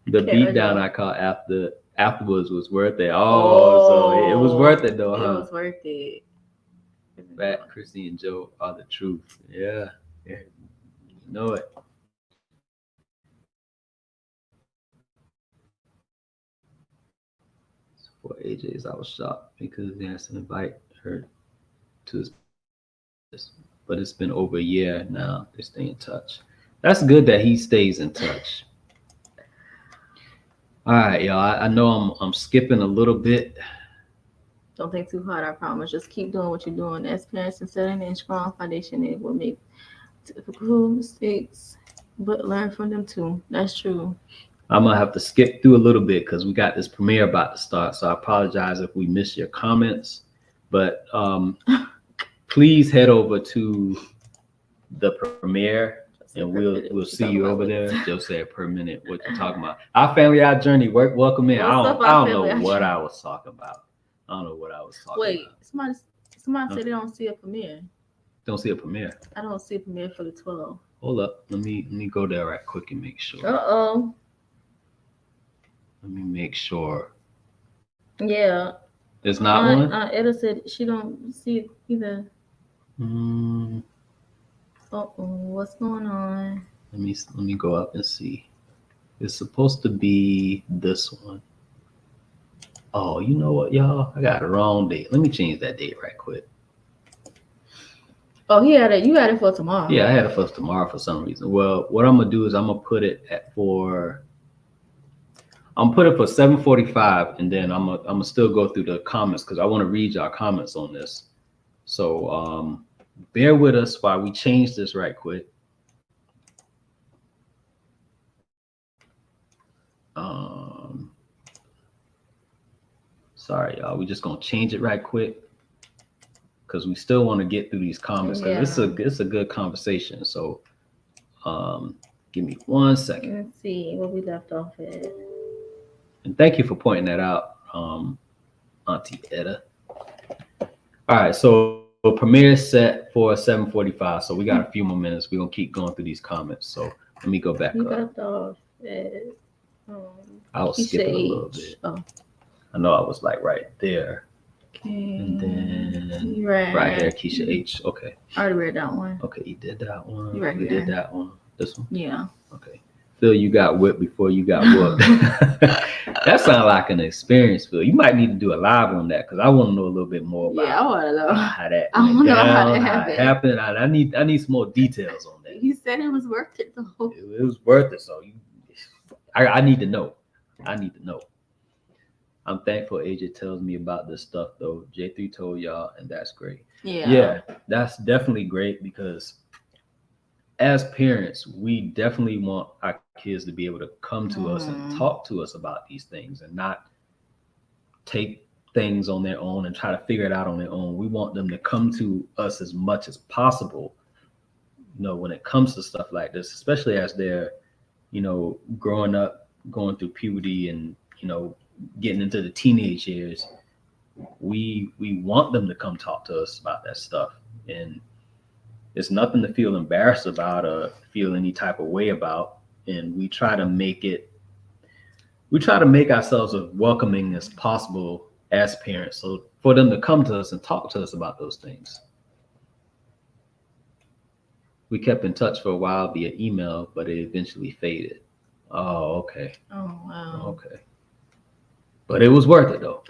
The beatdown I caught afterwards was worth it. So it was worth it though, huh? It was worth it. Fat Chrissy and Joe are the truth. Yeah. You know it. For AJ's, I was shocked because he has to invite her to his business. But it's been over a year now. They stay in touch. That's good that he stays in touch. All right, y'all. I know I'm skipping a little bit. Don't think too hard, I promise. Just keep doing what you're doing. As parents and setting a strong foundation, it will make typical mistakes, but learn from them too. That's true. I'm going to have to skip through a little bit because we got this premiere about to start. So I apologize if we miss your comments. But please head over to the premiere and we'll see you over there. Joe said per minute. What you talking about? Our family, our journey. Welcome in. I don't know what I was talking about. Wait, somebody said they don't see a premiere. Don't see a premiere? I don't see a premiere for the 12. Hold up. Let me go there right quick and make sure. Uh-oh. Let me make sure. Yeah. There's not one? Etta said she don't see it either. Uh-oh. What's going on? Let me go up and see. It's supposed to be this one. Oh, you know what, y'all? I got the wrong date. Let me change that date right quick. Oh, you had it for tomorrow. Yeah, I had it for tomorrow for some reason. Well, what I'm gonna do is I'm gonna put it for 7:45, and then I'm gonna still go through the comments because I want to read y'all comments on this. So bear with us while we change this right quick. Sorry, y'all. We're just gonna change it right quick because we still want to get through these comments because it's a good conversation. So give me 1 second. Let's see what we left off at. And thank you for pointing that out, Auntie Etta. All right, so premiere set for 7:45. So we got a few more minutes. We're gonna keep going through these comments. So let me go back You up. got off at I was Keisha skipping a little H. bit. Oh. I know I was like right there. Okay. And then right here, Keisha H. Okay. I already read that one. Okay, you did that one. You right You here. did that one. This one? Yeah. Okay. Phil, you got whipped before you got whooped. That sounds like an experience, Phil. You might need to do a live on that because I want to know a little bit more about I want to know how that I went wanna know down, how that how it happened. I need some more details on that. He said it was worth it though. It was worth it. So I need to know. I need to know. I'm thankful AJ tells me about this stuff though. J3 told y'all, and that's great. Yeah, that's definitely great because as parents, we definitely want our kids to be able to come to us and talk to us about these things and not take things on their own and try to figure it out on their own. We want them to come to us as much as possible, when it comes to stuff like this, especially as they're, growing up, going through puberty and, getting into the teenage years. We want them to come talk to us about that stuff. And it's nothing to feel embarrassed about or feel any type of way about. And we try to make ourselves as welcoming as possible as parents. So for them to come to us and talk to us about those things. We kept in touch for a while via email, but it eventually faded. Oh, okay. Oh, wow. Okay. But it was worth it though.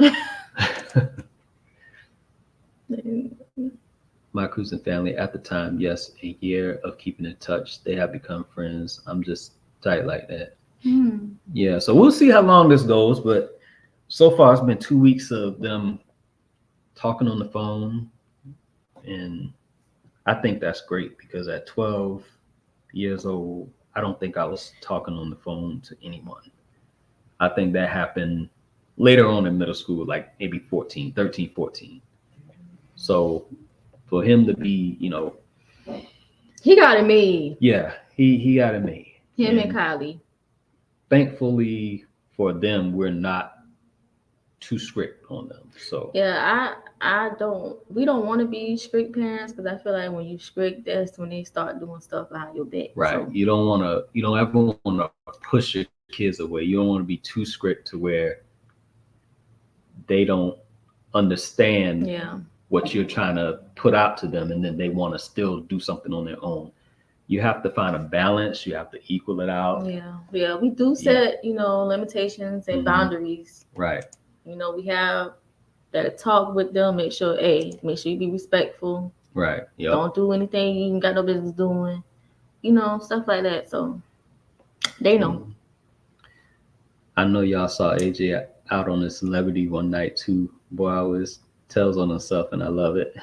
My cruising family at the time, yes, a year of keeping in touch. They have become friends. I'm just tight like that. Yeah, so we'll see how long this goes, but so far it's been 2 weeks of them talking on the phone, and I think that's great because at 12 years old, I don't think I was talking on the phone to anyone. I think that happened later on in middle school, like maybe 13, 14. So for him to be, he got it made. Yeah, he got it made. Him and Kylie. Thankfully for them, we're not too strict on them. So yeah, we don't want to be strict parents because I feel like when you strict, that's when they start doing stuff behind your back. Right. So. You don't ever want to push your kids away. You don't want to be too strict to where they don't understand what you're trying to put out to them, and then they want to still do something on their own. You have to find a balance. You have to equal it out. Yeah. We do set, limitations and boundaries. Right. We have that talk with them. Make sure you be respectful. Right. Yep. Don't do anything you ain't got no business doing. Stuff like that. So they know. I know y'all saw AJ out on a celebrity one night too. Boy, I was tells on himself, and I love it.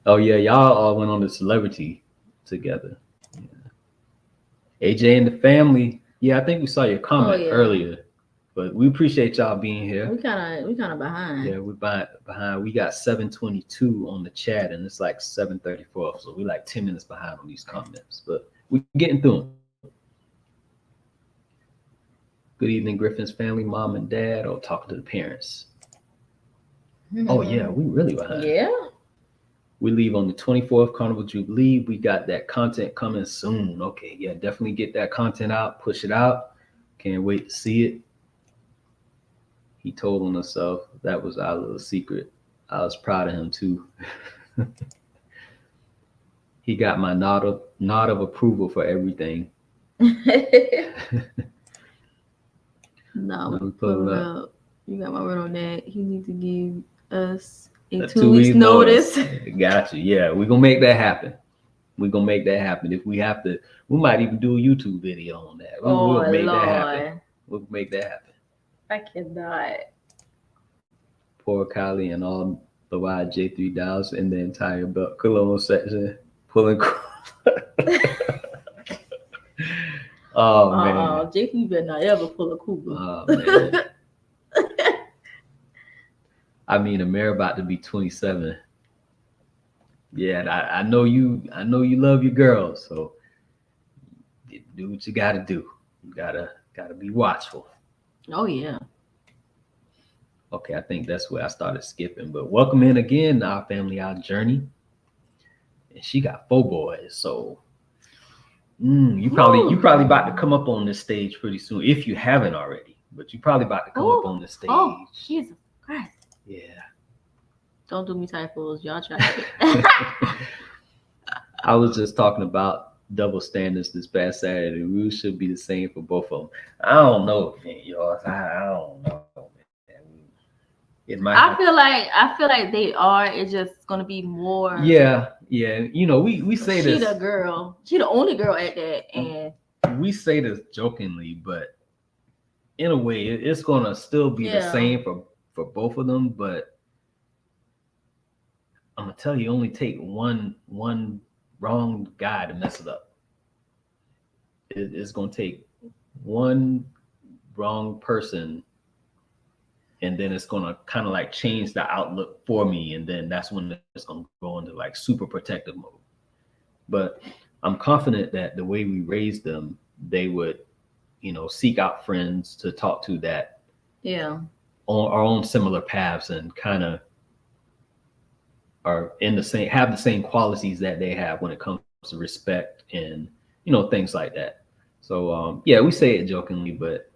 Oh yeah, y'all all went on the celebrity together. Yeah. AJ and the family. Yeah, I think we saw your comment earlier, but we appreciate y'all being here. We kind of behind. Yeah, we're behind. We got 7:22 on the chat, and it's like 7:34, so we're like 10 minutes behind on these comments, but we're getting through them. Good evening, Griffin's family, mom and dad, or talking to the parents. Oh yeah, we really behind. Yeah. We leave on the 24th, Carnival Jubilee. We got that content coming soon. Okay, yeah, definitely get that content out, push it out. Can't wait to see it. He told on himself. That was our little secret. I was proud of him too. He got my nod of approval for everything. No, pull up. You got my word on that. He needs to give us a 2 weeks notice. Got you. Yeah, we're gonna make that happen. If we have to, we might even do a YouTube video on that. We'll make that happen. We'll make that happen. I cannot. Poor Kylie and all the YJ3 dials in the entire belt cologne section pulling. Oh man. JP better not ever pull a cougar. Oh man. I mean, Amir about to be 27. Yeah, I know you love your girls, so do what you gotta do. You gotta be watchful. Oh yeah. Okay, I think that's where I started skipping. But welcome in again, our family, our journey. And she got 4 boys, so you probably about to come up on this stage pretty soon if you haven't already. But you probably about to come up on this stage. Oh, Jesus Christ! Yeah. Don't do me typos, y'all try it. I was just talking about double standards this past Saturday. The rules should be the same for both of them. I don't know, man, y'all. I don't know, man. It might. I feel like they are. It's just gonna be more. Yeah. You know, we say this. She the girl. She the only girl at that, and we say this jokingly, but in a way, it's gonna still be the same for both of them. But I'm gonna tell you, only take one wrong guy to mess it up. It's gonna take one wrong person, and then it's gonna kind of like change the outlook for me, and then that's when it's gonna go into like super protective mode. But I'm confident that the way we raised them, they would, seek out friends to talk to that are on similar paths and kind of are have the same qualities that they have when it comes to respect and things like that. So we say it jokingly, but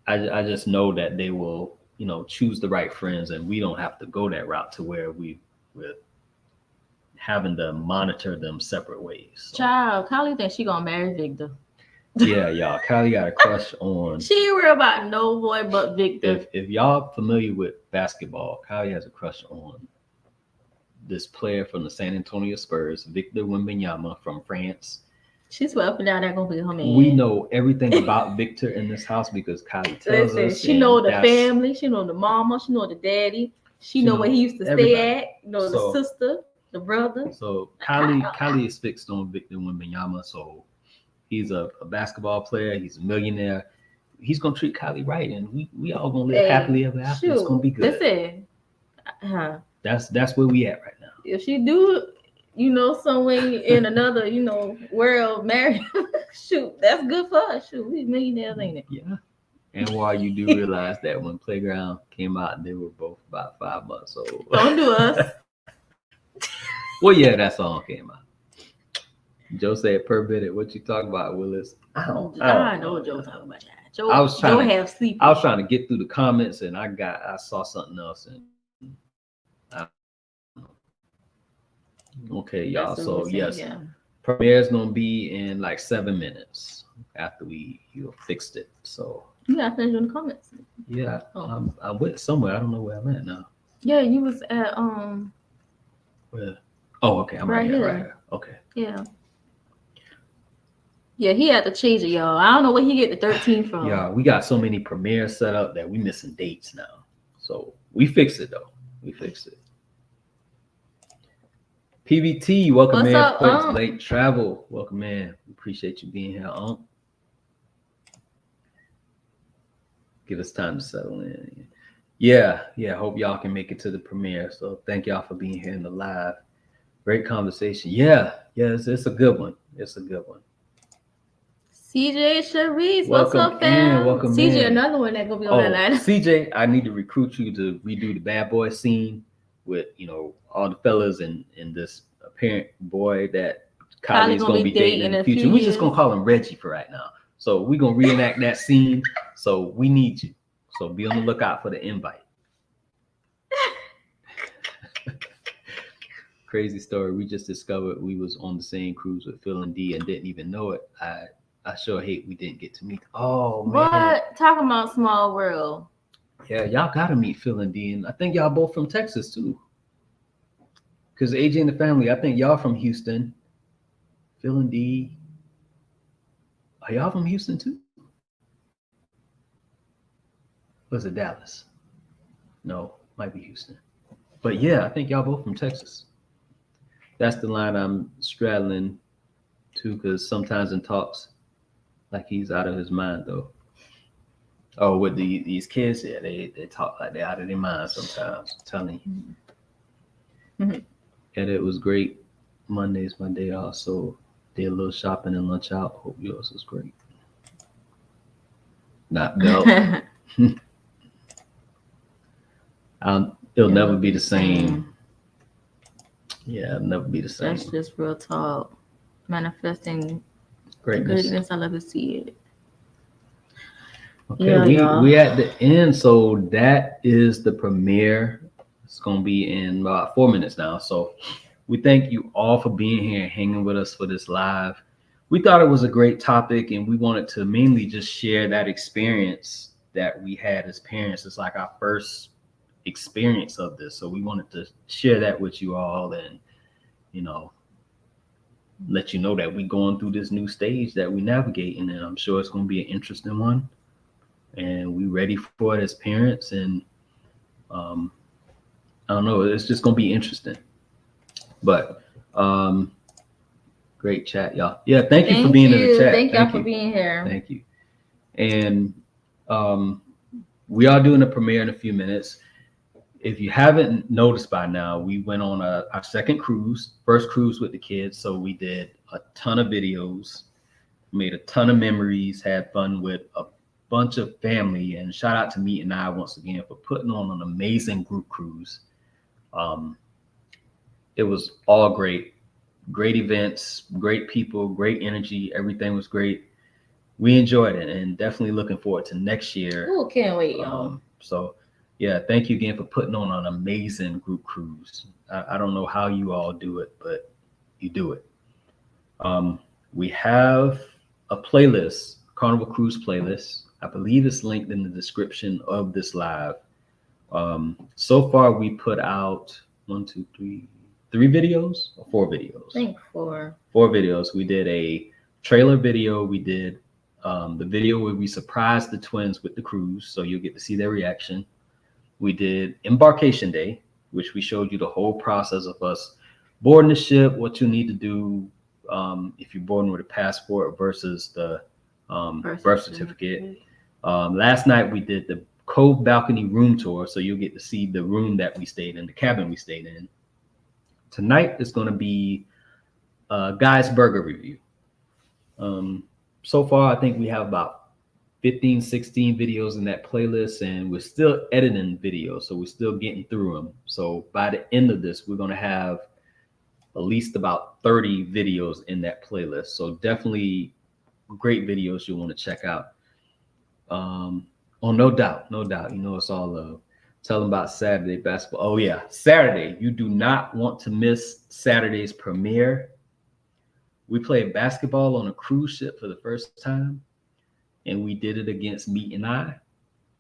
I just know that they will choose the right friends, and we don't have to go that route to where we're having to monitor them separate ways. So. Child, Kylie thinks she gonna marry Victor. Yeah, y'all. Kylie got a crush on. She ain't worried about no boy but Victor. If y'all familiar with basketball, Kylie has a crush on this player from the San Antonio Spurs, Victor Wembanyama from France. She's up and down there gonna be her man. We know everything about Victor in this house because Kylie tells us. She know the family. She know the mama. She know the daddy. She know where he used to stay at. The sister, the brother. So Kylie is fixed on Victor Wembanyama. So he's a basketball player. He's a millionaire. He's gonna treat Kylie right, and we all gonna live happily ever after. It's gonna be good. Listen, that's where we at right now. If she do, somewhere in another, world, married, shoot, that's good for us. Shoot, we millionaires, ain't it? Yeah. And while you do realize that when Playground came out, they were both about 5 months old. Don't do us. Well, yeah, that song came out. Joe said per minute. What you talking about, Willis? I don't know what Joe talking about. Joe have sleep. I was trying to get through the comments, and I saw something else, and okay, y'all. So yes, premiere's gonna be in like 7 minutes after you fixed it. So you gotta finish in the comments. Yeah, I went somewhere. I don't know where I'm at now. Yeah, you was at Where? Oh, okay. I'm right here. Okay. Yeah. Yeah, he had to change it, y'all. I don't know where he get the 13 from. Yeah, we got so many premieres set up that we missing dates now. So we fixed it though. We fixed it. PVT, welcome in. Points Late Travel, welcome in. Appreciate you being here, Give us time to settle in. Yeah. Hope y'all can make it to the premiere. So thank y'all for being here in the live. Great conversation. Yeah. It's a good one. It's a good one. CJ Sharice, what's up, fam? Welcome CJ, in. Another one that gonna be on that line. CJ, I need to recruit you to redo the bad boy scene with all the fellas and this apparent boy that Kylie's gonna be dating in the future. We're just gonna call him Reggie for right now. So we're gonna reenact that scene. So we need you. So be on the lookout for the invite. Crazy story. We just discovered we was on the same cruise with Phil and D and didn't even know it. I sure hate we didn't get to meet. Oh man. What? Talking about small world. Yeah, y'all gotta meet Phil and D, and I think y'all both from Texas too. Because AJ and the family, I think y'all from Houston. Phil and D. Are y'all from Houston too? Was it Dallas? No, might be Houston. But yeah, I think y'all both from Texas. That's the line I'm straddling too, because sometimes in talks, like he's out of his mind though. Oh, with these kids, yeah, they talk like they're out of their mind sometimes. I'm telling you. Mm-hmm. And it was great. Monday's my day off, so did a little shopping and lunch out. Hope yours was great. Not Bell. It'll never be the same. Yeah, it'll never be the same. That's just real talk. Manifesting Greatness. greatness, I love to see it. Okay, Yeah, we at the end, so that is the premiere. It's gonna be in about 4 minutes now. So we thank you all for being here and hanging with us for this live. We thought it was a great topic, and we wanted to mainly just share that experience that we had as parents. It's like our first experience of this, so we wanted to share that with you all, and let you know that we going through this new stage that we navigating, and I'm sure it's going to be an interesting one, and we ready for it as parents. And I don't know, it's just going to be interesting. But great chat, y'all. Yeah, thank you for being in the chat. Thank y'all for being here. Thank you. And we are doing a premiere in a few minutes. If you haven't noticed by now, we went on our second cruise, first cruise with the kids. So we did a ton of videos, made a ton of memories, had fun with a bunch of family. And shout out to Meet and I once again for putting on an amazing group cruise. It was all great events, great people, great energy. Everything was great. We enjoyed it, and definitely looking forward to next year. Oh, can't wait, y'all. So yeah, thank you again for putting on an amazing group cruise. I don't know how you all do it, but you do it. We have a playlist, Carnival Cruise playlist. I believe it's linked in the description of this live. So far, we put out 3 videos or 4 videos. I think 4. 4 videos. We did a trailer video. We did the video where we surprised the twins with the cruise, so you'll get to see their reaction. We did Embarkation Day, which we showed you the whole process of us boarding the ship, what you need to do if you're boarding with a passport versus the birth certificate. Last night we did the Cove balcony room tour, so you'll get to see the room that we stayed in, the cabin we stayed in. Tonight is going to be Guy's Burger review. So far, I think we have about 15, 16 videos in that playlist, and we're still editing videos, so we're still getting through them. So by the end of this, we're going to have at least about 30 videos in that playlist. So definitely great videos you'll want to check out. Oh, no doubt. It's all love. Tell them about Saturday basketball. Oh yeah, Saturday. You do not want to miss Saturday's premiere. We played basketball on a cruise ship for the first time, and we did it against Meet and I,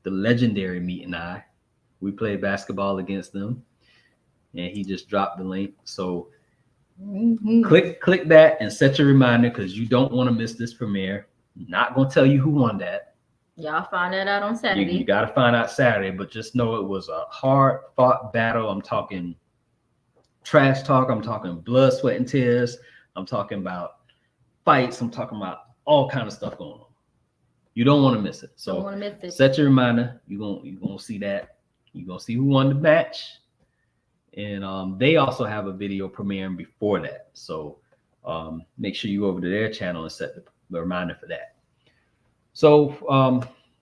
the legendary Meet and I. We played basketball against them, and he just dropped the link. So click that and set your reminder, because you don't want to miss this premiere. Not gonna tell you who won that. Y'all find that out on Saturday. You got to find out Saturday, but just know it was a hard-fought battle. I'm talking trash talk. I'm talking blood, sweat, and tears. I'm talking about fights. I'm talking about all kind of stuff going on. You don't want to miss it. So set your reminder. You're gonna see that. You're gonna see who won the match, and they also have a video premiering before that. So make sure you go over to their channel and set the reminder for that. So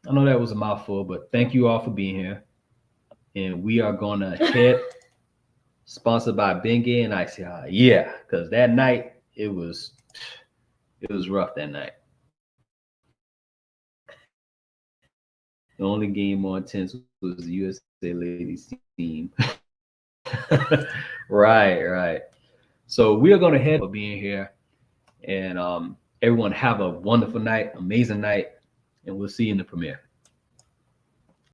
I know that was a mouthful, but thank you all for being here. And we are gonna hit sponsored by Bengay and Icy High. Yeah, because that night it was rough that night. The only game more intense was the USA ladies team. Right. So we are gonna head for being here, and everyone have a wonderful night, amazing night. And we'll see you in the premiere.